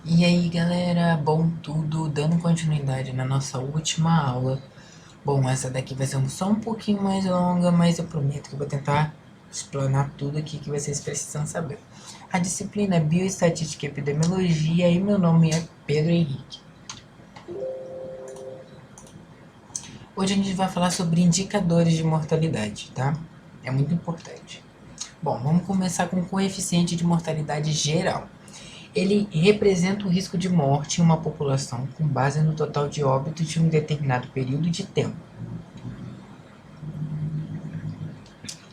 E aí galera, bom tudo, dando continuidade na nossa última aula. Bom, essa daqui vai ser só um pouquinho mais longa, mas eu prometo que eu vou tentar explanar tudo aqui que vocês precisam saber. A disciplina é Bioestatística e Epidemiologia e meu nome é Pedro Henrique. Hoje a gente vai falar sobre indicadores de mortalidade, tá? É muito importante. Bom, vamos começar com o coeficiente de mortalidade geral. Ele representa o risco de morte em uma população com base no total de óbitos de um determinado período de tempo.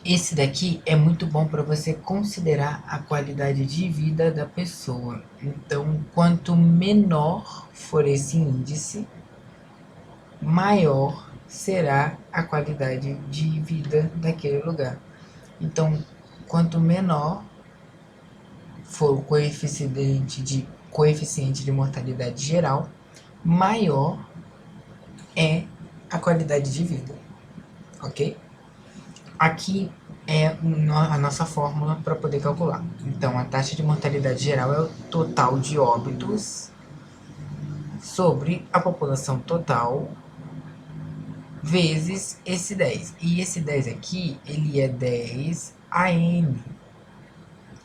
Esse daqui é muito bom para você considerar a qualidade de vida da pessoa. Então, quanto menor for esse índice, maior será a qualidade de vida daquele lugar. Então, quanto menor for o coeficiente de mortalidade geral, maior é a qualidade de vida, ok? Aqui é a nossa fórmula para poder calcular. Então, a taxa de mortalidade geral é o total de óbitos sobre a população total vezes esse 10. E esse 10 aqui, ele é 10 AM.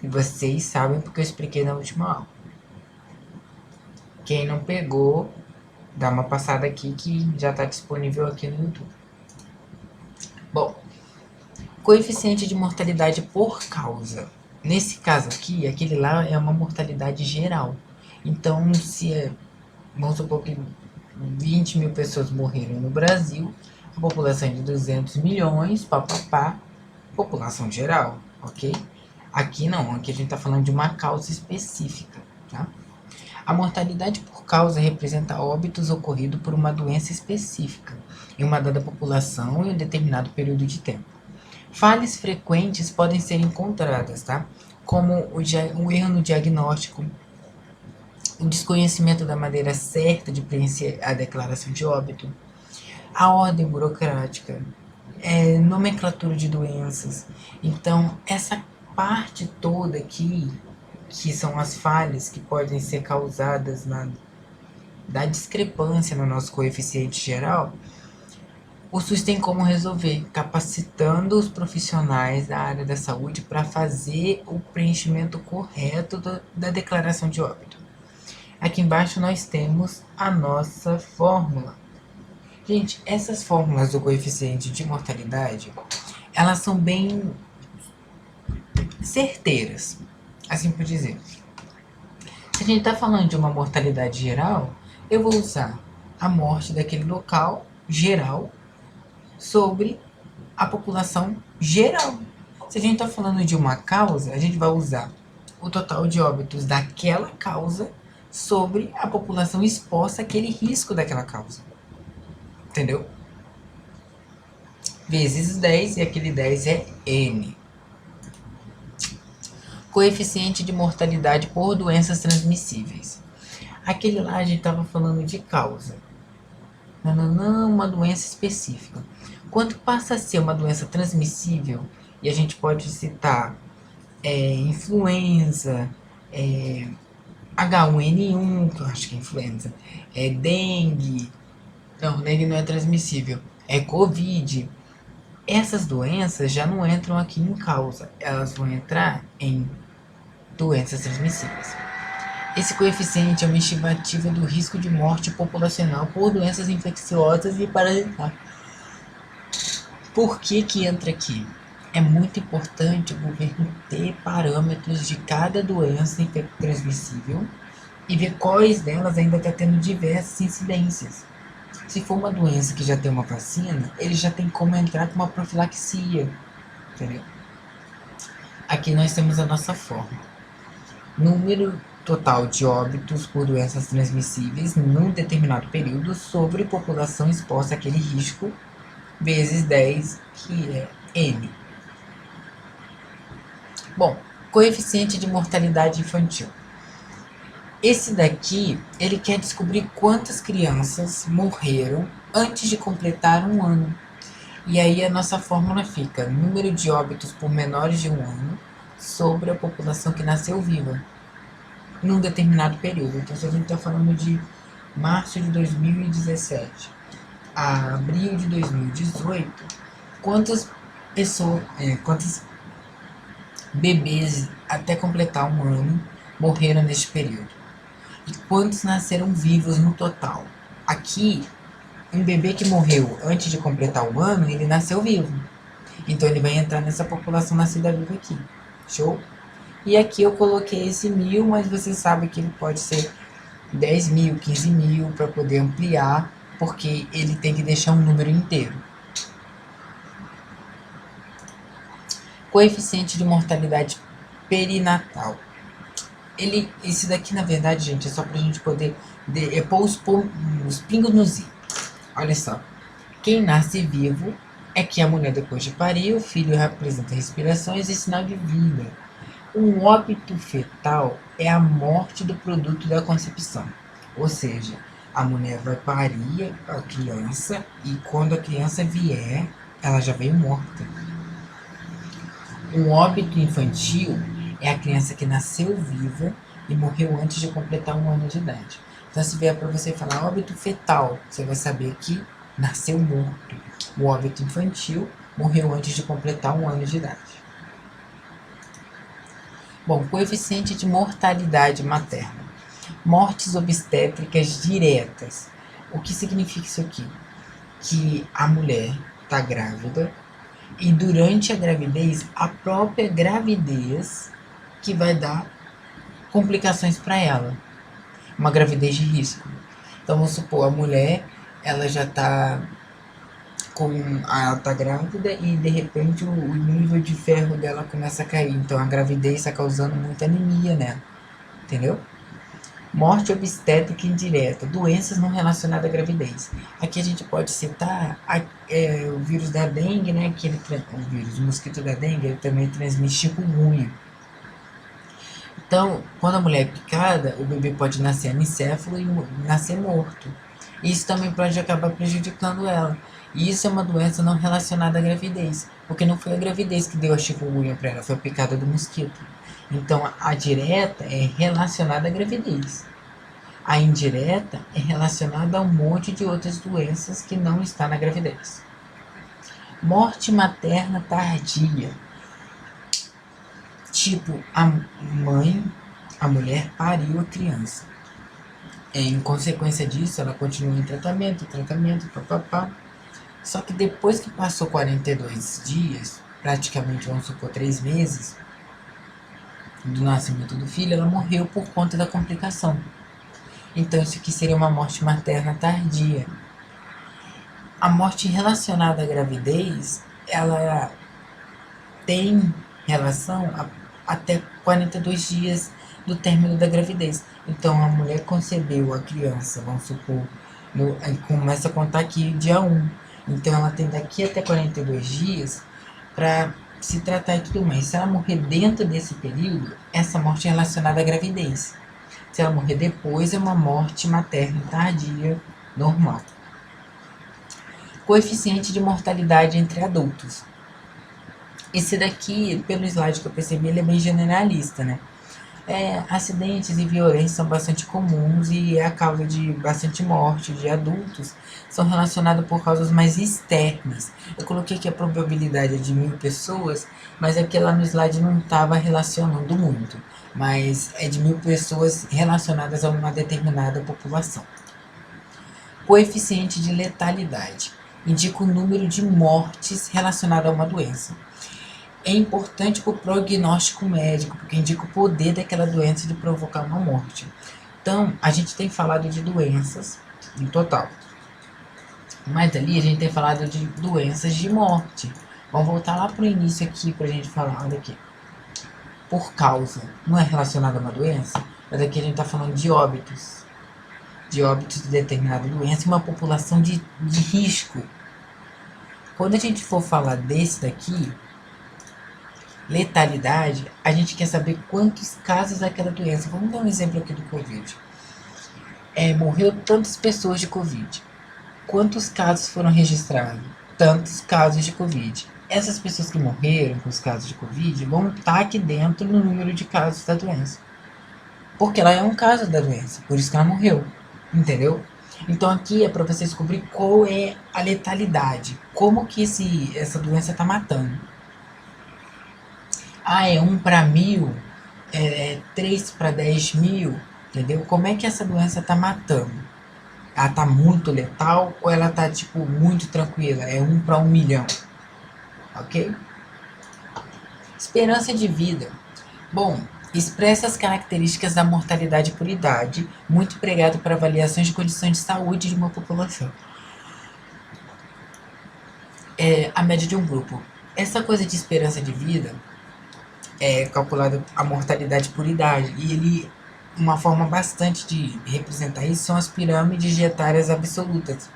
E vocês sabem porque eu expliquei na última aula. Quem não pegou, dá uma passada aqui que já está disponível aqui no YouTube. Bom, coeficiente de mortalidade por causa. Nesse caso aqui, aquele lá é uma mortalidade geral. Então, vamos supor que 20 mil pessoas morreram no Brasil, a população é de 200 milhões, papapá, população geral, ok? Aqui não, aqui a gente está falando de uma causa específica, tá? A mortalidade por causa representa óbitos ocorridos por uma doença específica em uma dada população em um determinado período de tempo. Falhas frequentes podem ser encontradas, tá? Como o erro no diagnóstico, o desconhecimento da maneira certa de preencher a declaração de óbito, a ordem burocrática, nomenclatura de doenças. Então, essa parte toda aqui, que são as falhas que podem ser causadas da discrepância no nosso coeficiente geral, o SUS tem como resolver, capacitando os profissionais da área da saúde para fazer o preenchimento correto da declaração de óbito. Aqui embaixo nós temos a nossa fórmula. Gente, essas fórmulas do coeficiente de mortalidade, elas são bem certeiras, assim por dizer. Se a gente está falando de uma mortalidade geral, eu vou usar a morte daquele local geral sobre a população geral. Se a gente está falando de uma causa, a gente vai usar o total de óbitos daquela causa sobre a população exposta àquele risco daquela causa. Entendeu? Vezes 10, e aquele 10 é N. Coeficiente de mortalidade por doenças transmissíveis. Aquele lá a gente estava falando de causa. Não, uma doença específica. Quando passa a ser uma doença transmissível, e a gente pode citar influenza, H1N1, que eu acho que é influenza, dengue. Não, dengue não é transmissível. É Covid. Essas doenças já não entram aqui em causa. Elas vão entrar em doenças transmissíveis. Esse coeficiente é uma estimativa do risco de morte populacional por doenças infecciosas e parasitárias. Por que entra aqui? É muito importante o governo ter parâmetros de cada doença transmissível e ver quais delas ainda está tendo diversas incidências. Se for uma doença que já tem uma vacina, ele já tem como entrar com uma profilaxia, entendeu? Aqui nós temos a nossa fórmula. Número total de óbitos por doenças transmissíveis num determinado período sobre população exposta àquele risco, vezes 10, que é N. Bom, coeficiente de mortalidade infantil. Esse daqui, ele quer descobrir quantas crianças morreram antes de completar um ano. E aí a nossa fórmula fica número de óbitos por menores de um ano sobre a população que nasceu viva. num determinado período. Então, se a gente está falando de março de 2017 a abril de 2018, quantas pessoas, quantos bebês até completar um ano morreram neste período? E quantos nasceram vivos no total? Aqui, um bebê que morreu antes de completar o ano, ele nasceu vivo. Então ele vai entrar nessa população nascida viva aqui. Show? E aqui eu coloquei esse 1000, mas você sabe que ele pode ser 10.000, 15.000 para poder ampliar, porque ele tem que deixar um número inteiro. Coeficiente de mortalidade perinatal. Esse daqui, na verdade, gente, é só pra gente poder pôr os pingos nos i. Olha só. Quem nasce vivo é que a mulher, depois de parir, o filho representa respirações e sinal de vida. Um óbito fetal é a morte do produto da concepção. Ou seja, a mulher vai parir a criança e quando a criança vier, ela já veio morta. Um óbito infantil é a criança que nasceu viva e morreu antes de completar um ano de idade. Então, se vier para você falar óbito fetal, você vai saber que nasceu morto. O óbito infantil morreu antes de completar um ano de idade. Bom, coeficiente de mortalidade materna. Mortes obstétricas diretas. O que significa isso aqui? Que a mulher está grávida e durante a gravidez, a própria gravidez que vai dar complicações para ela. Uma gravidez de risco. Então, vamos supor, a mulher, ela já está ela tá grávida e de repente o nível de ferro dela começa a cair. Então a gravidez está causando muita anemia nela. Entendeu? Morte obstétrica indireta, doenças não relacionadas à gravidez. Aqui a gente pode citar o vírus da dengue, né? O mosquito da dengue, ele também transmite chikungunya. Então, quando a mulher é picada, o bebê pode nascer anicéfalo e nascer morto. Isso também pode acabar prejudicando ela. E isso é uma doença não relacionada à gravidez, porque não foi a gravidez que deu a chikungunya para ela, foi a picada do mosquito. Então, a direta é relacionada à gravidez. A indireta é relacionada a um monte de outras doenças que não está na gravidez. Morte materna tardia. Tipo, a mulher pariu a criança. Em consequência disso, ela continua em tratamento, papapá. Só que depois que passou 42 dias, praticamente, vamos supor, 3 meses do nascimento do filho, ela morreu por conta da complicação. Então, isso aqui seria uma morte materna tardia. A morte relacionada à gravidez, ela tem relação até 42 dias do término da gravidez. Então, a mulher concebeu a criança, vamos supor, começa a contar aqui dia 1. Então, ela tem daqui até 42 dias para se tratar e tudo mais. Se ela morrer dentro desse período, essa morte é relacionada à gravidez. Se ela morrer depois, é uma morte materna tardia normal. Coeficiente de mortalidade entre adultos. Esse daqui, pelo slide que eu percebi, ele é bem generalista, né? Acidentes e violência são bastante comuns e é a causa de bastante morte de adultos. São relacionados por causas mais externas. Eu coloquei aqui a probabilidade de 1000 pessoas, mas é que lá no slide não estava relacionando muito. Mas é de 1000 pessoas relacionadas a uma determinada população. Coeficiente de letalidade. Indica o número de mortes relacionadas a uma doença. É importante para o prognóstico médico, porque indica o poder daquela doença de provocar uma morte. Então, a gente tem falado de doenças no total. Mas ali a gente tem falado de doenças de morte. Vamos voltar lá para o início aqui para a gente falar, olha aqui. Por causa, não é relacionado a uma doença, mas aqui a gente está falando de óbitos. De óbitos de determinada doença e uma população de risco. Quando a gente for falar desse daqui, letalidade, a gente quer saber quantos casos daquela doença. Vamos dar um exemplo aqui do Covid. Morreu tantas pessoas de Covid. Quantos casos foram registrados? Tantos casos de Covid. Essas pessoas que morreram com os casos de Covid vão estar aqui dentro no número de casos da doença. Porque ela é um caso da doença, por isso que ela morreu, entendeu? Então aqui é para você descobrir qual é a letalidade, como que essa doença tá matando. Ah, é 1 para 1000, é 3 para 10.000, entendeu? Como é que essa doença tá matando? Ela tá muito letal ou ela tá, tipo, muito tranquila? É 1 para 1 milhão, ok? Esperança de vida. Bom, expressa as características da mortalidade por idade, muito empregado para avaliações de condições de saúde de uma população. É a média de um grupo. Essa coisa de esperança de vida é calculada a mortalidade por idade, e uma forma bastante de representar isso são as pirâmides etárias absolutas.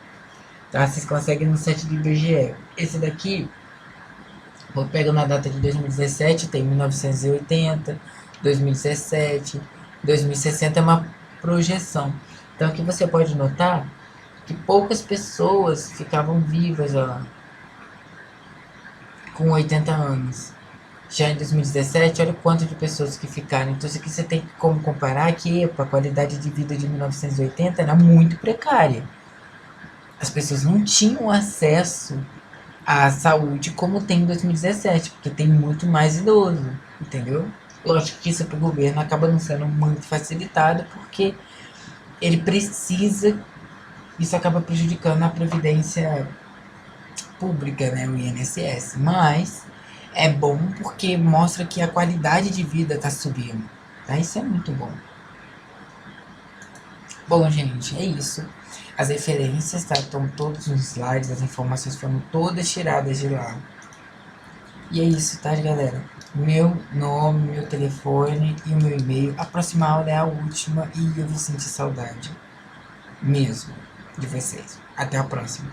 Tá? Vocês conseguem no site do IBGE. Esse daqui, eu pego na data de 2017, tem 1980, 2017, 2060 é uma projeção. Então aqui você pode notar que poucas pessoas ficavam vivas ó, com 80 anos. Já em 2017, olha o quanto de pessoas que ficaram. Então isso aqui você tem como comparar que a qualidade de vida de 1980 era muito precária. As pessoas não tinham acesso à saúde como tem em 2017, porque tem muito mais idoso, entendeu? Lógico que isso para o governo acaba não sendo muito facilitado, porque ele precisa, isso acaba prejudicando a previdência pública, né, o INSS. Mas é bom porque mostra que a qualidade de vida está subindo. Tá? Isso é muito bom. Bom, gente, é isso. As referências tá, estão todos nos slides, as informações foram todas tiradas de lá. E é isso, tá, galera? Meu nome, meu telefone e o meu e-mail. A próxima aula é a última e eu vou sentir saudade mesmo de vocês. Até a próxima.